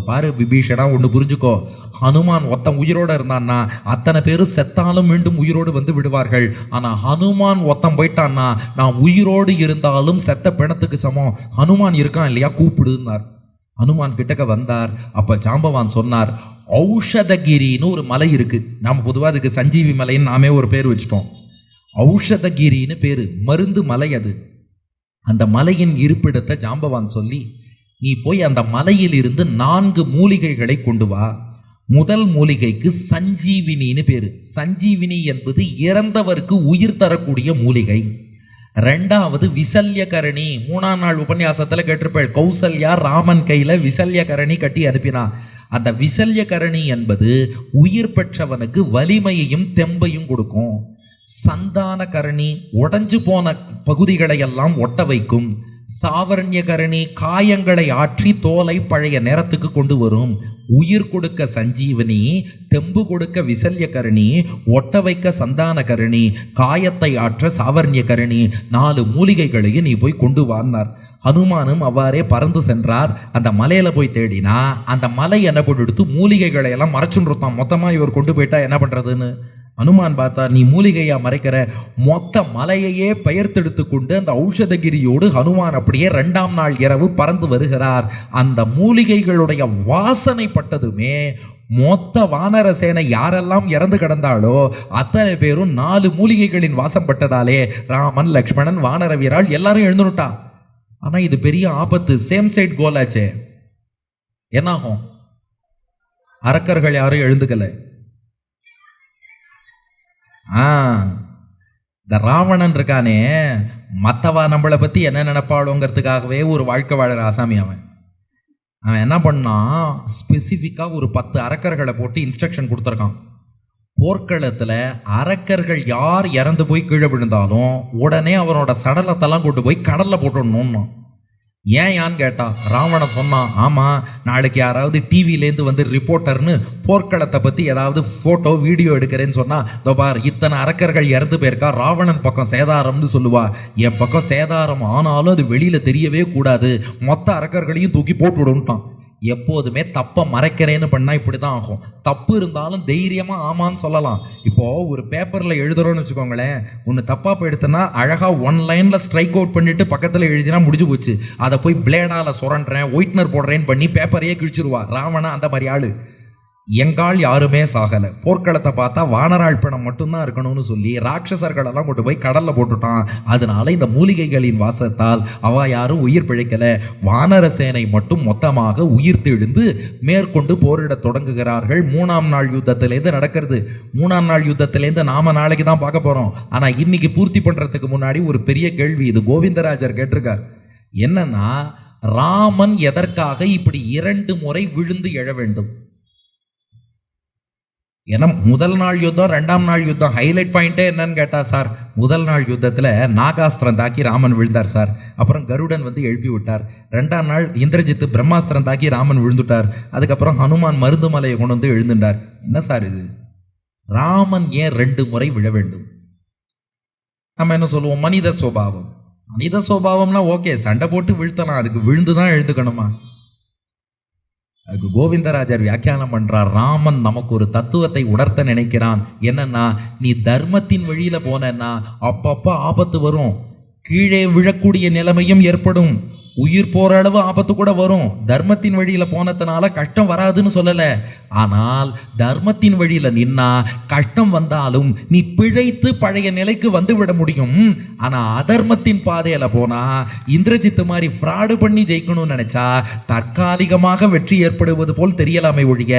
பாரு விபீஷணா, ஒன்று புரிஞ்சுக்கோ, ஹனுமான் ஒத்தன் உயிரோடு இருந்தான்னா அத்தனை பேரும் செத்தாலும் மீண்டும் உயிரோடு வந்து விடுவார்கள். ஆனால் ஹனுமான் ஒத்தன் போயிட்டான்னா நான் உயிரோடு இருந்தாலும் செத்த பிணத்துக்கு சமம். ஹனுமான் இருக்கான் இல்லையா, கூப்பிடுன்னார். ஹனுமான் கிட்டக்க வந்தார். அப்போ ஜாம்பவான் சொன்னார், ஔஷதகிரின்னு ஒரு மலை இருக்கு. நாம் பொதுவாக அதுக்கு சஞ்சீவி மலைன்னு நாமே ஒரு பேர் வச்சுட்டோம். ஔஷதகிரின்னு பேரு, மருந்து மலை அது. அந்த மலையின் இருப்பிடத்தை ஜாம்பவான் சொல்லி, நீ போய் அந்த மலையில் இருந்து 4 மூலிகைகளை கொண்டு வா. முதல் மூலிகைக்கு சஞ்சீவினின்னு பேரு. சஞ்சீவினி என்பது இறந்தவருக்கு உயிர் தரக்கூடிய மூலிகை. 2வது விசல்யகரணி. 3ஆம் நாள் உபன்யாசத்துல கேட்டிருப்பேள், கௌசல்யா ராமன் கையில விசல்யகரணி கட்டி அனுப்பினா. அந்த விசல்யகரணி என்பது உயிர் பெற்றவனுக்கு வலிமையையும் தெம்பையும் கொடுக்கும். சந்தானகரணி உடைஞ்சு போன பகுதிகளை எல்லாம் ஒட்ட வைக்கும். சாவரண்யகரணி காயங்களை ஆற்றி தோலை பழைய நேரத்துக்கு கொண்டு வரும். உயிர் கொடுக்க சஞ்சீவனி, தெம்பு கொடுக்க விசல்யகரணி, ஒட்ட வைக்க சந்தானகரணி, காயத்தை ஆற்ற சாவரண்யகரணி. 4 மூலிகைகளையும் நீ போய் கொண்டு வான்னார். ஹனுமானும் அவ்வாறே பறந்து சென்றார். அந்த மலையில போய் தேடினா அந்த மலை என்ன போட்டு மூலிகைகளை எல்லாம் மறைச்சுருத்தான். மொத்தமா இவர் கொண்டு போயிட்டா என்ன பண்றதுன்னு ஹனுமான் பார்த்தா, நீ மூலிகையா மறைக்கிற, மொத்த மலையையே பெயர்த்தெடுத்து கொண்டு அந்த ஔஷதகிரியோடு ஹனுமான் அப்படியே 2ஆம் நாள் இரவு பறந்து வருகிறார். அந்த மூலிகைகளுடைய வாசனை பட்டதுமே மொத்த வானர சேனை யாரெல்லாம் இறந்து கிடந்தாலோ அத்தனை பேரும் 4 மூலிகைகளின் வாசம் பட்டதாலே ராமன் லக்ஷ்மணன் வானர வீரால் எல்லாரும் எழுந்துட்டா. ஆனா இது பெரிய ஆபத்து. சேம் சைட் கோலாச்சே, என்னாகும்? அரக்கர்கள் யாரும் எழுந்துக்கல. இந்த ராவணன் இருக்கானே, மற்றவா நம்மளை பற்றி என்ன நினைப்பாளோங்கிறதுக்காகவே ஒரு வாழ்க்கை வாழற ஆசாமி. அவன் என்ன பண்ணான், ஸ்பெசிஃபிக்காக ஒரு 10 அரக்கர்களை போட்டு இன்ஸ்ட்ரக்ஷன் கொடுத்துருக்கான். போர்க்களத்தில் அரக்கர்கள் யார் இறந்து போய் கீழே விழுந்தாலும் உடனே அவனோட சடலத்தெல்லாம் கொண்டு போய் கடலில் போட்டுடணும்னா. ஏன் கேட்டா, ராவணன் சொன்னான், ஆமாம் நாளைக்கு யாராவது டிவிலேருந்து வந்து ரிப்போர்ட்டர்னு போர்க்களத்தை பற்றி ஏதாவது ஃபோட்டோ வீடியோ எடுக்கிறேன்னு சொன்னால், தோபார் இத்தனை அரக்கர்கள் இறந்து போயிருக்கா, ராவணன் பக்கம் சேதாரம்னு சொல்லுவா. என் பக்கம் சேதாரம் ஆனாலும் அது வெளியில் தெரியவே கூடாது, மொத்த அரக்கர்களையும் தூக்கி போட்டு விடுன்ட்டான். எப்போதுமே தப்பை மறைக்கிறேன்னு பண்ணால் இப்படி தான் ஆகும். தப்பு இருந்தாலும் தைரியமாக ஆமான்னு சொல்லலாம். இப்போது ஒரு பேப்பரில் எழுதுறோன்னு வச்சுக்கோங்களேன், ஒன்று தப்பாக போயிடுத்துன்னா அழகாக 1 லைனில் ஸ்ட்ரைக் அவுட் பண்ணிவிட்டு பக்கத்தில் எழுதினா முடிஞ்சு போச்சு. அதை போய் பிளேடால் சுரண்டுறேன், ஒயிட்னர் போடுறேன்னு பண்ணி பேப்பரையே கிழிச்சிருவா. ராவணா அந்த மாதிரி ஆள். எங்கால் யாருமே சாகலை. போர்க்களத்தை பார்த்தா வானராள் பிணம் மட்டும்தான் இருக்கணும்னு சொல்லி ராட்சசர்களெல்லாம் கொண்டு போய் கடலில் போட்டுட்டான். அதனால இந்த மூலிகைகளின் வாசத்தால் அவ யாரும் உயிர் பிழைக்கலை. வானர சேனை மட்டும் மொத்தமாக உயிர் தெழுந்து மேற்கொண்டு போரிட தொடங்குகிறார்கள். 3ஆம் நாள் யுத்தத்திலேருந்து நடக்கிறது. 3ஆம் நாள் யுத்தத்திலேருந்து நாம நாளைக்கு தான் பார்க்க போகிறோம். ஆனால் இன்னைக்கு பூர்த்தி பண்ணுறதுக்கு முன்னாடி ஒரு பெரிய கேள்வி இது கோவிந்தராஜர் கேட்டிருக்கார். என்னன்னா, ராமன் எதற்காக இப்படி 2 முறை விழுந்து எழ வேண்டும்? ஏன்னா முதல் நாள் யுத்தம் 2ஆம் நாள் யுத்தம் ஹைலைட் பாயிண்டே என்னன்னு கேட்டா, சார் முதல் நாள் யுத்தத்தில் நாகாஸ்திரம் தாக்கி ராமன் விழுந்தார் சார். அப்புறம் கருடன் வந்து எழுப்பி விட்டார். 2ஆம் நாள் இந்திரஜித்து பிரம்மாஸ்திரம் தாக்கி ராமன் விழுந்துட்டார். அதுக்கப்புறம் ஹனுமான் மருந்து மலையை கொண்டு வந்து எழுந்துட்டார். என்ன சார் இது? ராமன் ஏன் 2 முறை விழ வேண்டும்? நம்ம என்ன சொல்லுவோம், மனித சுபாவம். மனித சுபாவம்னா ஓகே, சண்டை போட்டு வீழ்த்தலாம், அதுக்கு விழுந்துதான் எழுந்துக்கணுமா? அதுக்கு கோவிந்தராஜர் வியாக்கியானம் பண்றார். ராமன் நமக்கு ஒரு தத்துவத்தை உணர்த்த நினைக்கிறான். என்னன்னா, நீ தர்மத்தின் வழியில போனா அப்பப்ப ஆபத்து வரும், கீழே விழக்கூடிய நிலைமையும் ஏற்படும், உயிர் போற அளவு ஆபத்து கூட வரும். தர்மத்தின் வழியில போனதுனால கஷ்டம் வராதுன்னு சொல்லல. ஆனால் தர்மத்தின் வழியில நின்னா கஷ்டம் வந்தாலும் நீ பிழைத்து பழைய நிலைக்கு வந்து விட முடியும். ஆனா அதர்மத்தின் பாதையில போனா இந்திரஜித்து மாதிரி ஃப்ராடு பண்ணி ஜெயிக்கணும்னு நினைச்சா தற்காலிகமாக வெற்றி ஏற்படுவது போல் தெரியலாமே ஒழிய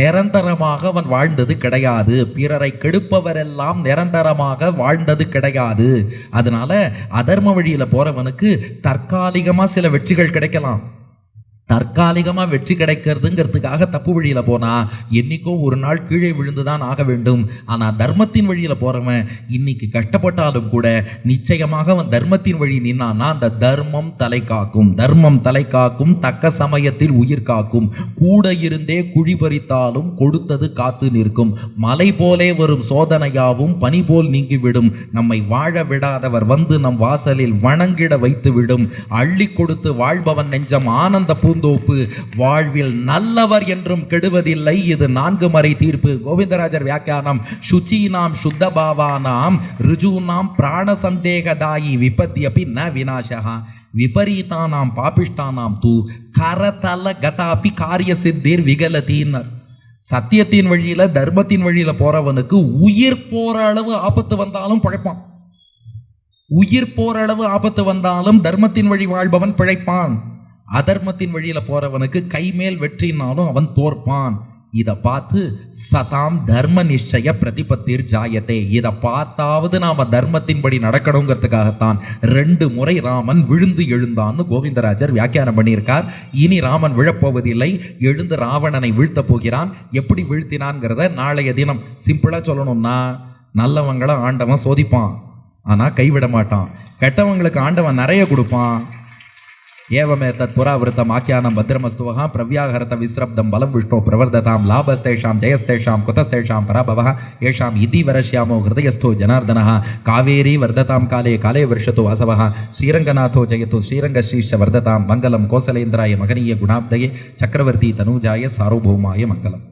நிரந்தரமாக அவன் வாழ்ந்தது கிடையாது. பிறரை கெடுப்பவரெல்லாம் நிரந்தரமாக வாழ்ந்தது கிடையாது. அதனால அதர்ம வழியில போறவனுக்கு தற்காலிகமா சில வெற்றிகள் கிடைக்கலாம். தற்காலிகமாக வெற்றி கிடைக்கிறதுங்கிறதுக்காக தப்பு வழியில் போனால் என்னைக்கோ ஒரு நாள் கீழே விழுந்துதான் ஆக வேண்டும். ஆனால் தர்மத்தின் வழியில் போகிறவன் இன்னைக்கு கஷ்டப்பட்டாலும் கூட நிச்சயமாக அவன் தர்மத்தின் வழி நின்னான்னா அந்த தர்மம் தலை காக்கும். தர்மம் தலை காக்கும், தக்க சமயத்தில் உயிர் காக்கும். கூட இருந்தே குழி பறித்தாலும் கொடுத்தது காத்து நிற்கும். மலை போலே வரும் சோதனையாவும் பனி போல் நீங்கிவிடும். நம்மை வாழ விடாதவர் வந்து நம் வாசலில் வணங்கிட வைத்து விடும். அள்ளி கொடுத்து வாழ்பவன் நெஞ்சம் ஆனந்த பூந்தோப்பு. வாழ்வில் நல்லவர் என்றும் கெடுவதில்லை. இது 4 மறை தீர்ப்பு. கோவிந்தராஜர் வியாக்கியானம். சுச்சீனாம் சுத்த பாவானாம் ருஜூனாம் பிராண சந்தேகதாயி விபத்யபி ந விநாசஹா விபரீதானாம் பாபிஷ்டானாம் தூ கரதல கதாபி காரிய சித்திர் விகலதீன்னர். சத்தியத்தின் வழியில தர்மத்தின் வழியில போறவனுக்கு உயிர் போற அளவு ஆபத்து வந்தாலும் பிழைப்பான். உயிர் போற அளவு ஆபத்து வந்தாலும் தர்மத்தின் வழி வாழ்பவன் பிழைப்பான். அதர்மத்தின் வழியில போறவனுக்கு கைமேல் வெற்றினாலும் அவன் தோற்பான். இதை பார்த்து சதாம் தர்ம நிச்சய பிரதிபத்திர் ஜாயத்தே. இதை பார்த்தாவது நாம தர்மத்தின்படி நடக்கணுங்கிறதுக்காகத்தான் 2 முறை ராமன் விழுந்து எழுந்தான்னு கோவிந்தராஜர் வியாக்கியானம் பண்ணியிருக்கார். இனி ராமன் விழப்போவதில்லை. எழுந்து ராவணனை வீழ்த்த போகிறான். எப்படி வீழ்த்தினான்ங்கிறத நாளைய தினம் சிம்பிளா சொல்லணும்னா, நல்லவங்களை ஆண்டவன் சோதிப்பான், ஆனா கைவிட மாட்டான். கெட்டவங்களுக்கு ஆண்டவன் நிறைய கொடுப்பான். ஏவமே தத் புராவிருத்தம் ஆக்கியானம் பத்ரமஸ்துவஹ பிரவ்யாகரத விஸ்ரப்தம் பலம் விஷ்ணோ பிரவர்ததாம் லாபஸ்தேஷாம் ஜெயஸ்தேஷாம் குதஸ்தேஷாம் பராபவஹ ஏஷாம் இதி வரஷ்யாமோ ஹிருதயஸ்தோ ஜனார்தனஹ காவேரி வர்ததாம் காலே காலே வருஷத்து வாசவஹ ஸ்ரீரங்கநாதோ ஜெயத்து ஸ்ரீரங்கஸ்ரீஷ வர்ததாம் மங்கலம் கோசலேந்திராய மகனீய குணாப்தயே சக்கரவர்த்தி தனூஜாய சார்வபௌமாய மங்கலம்.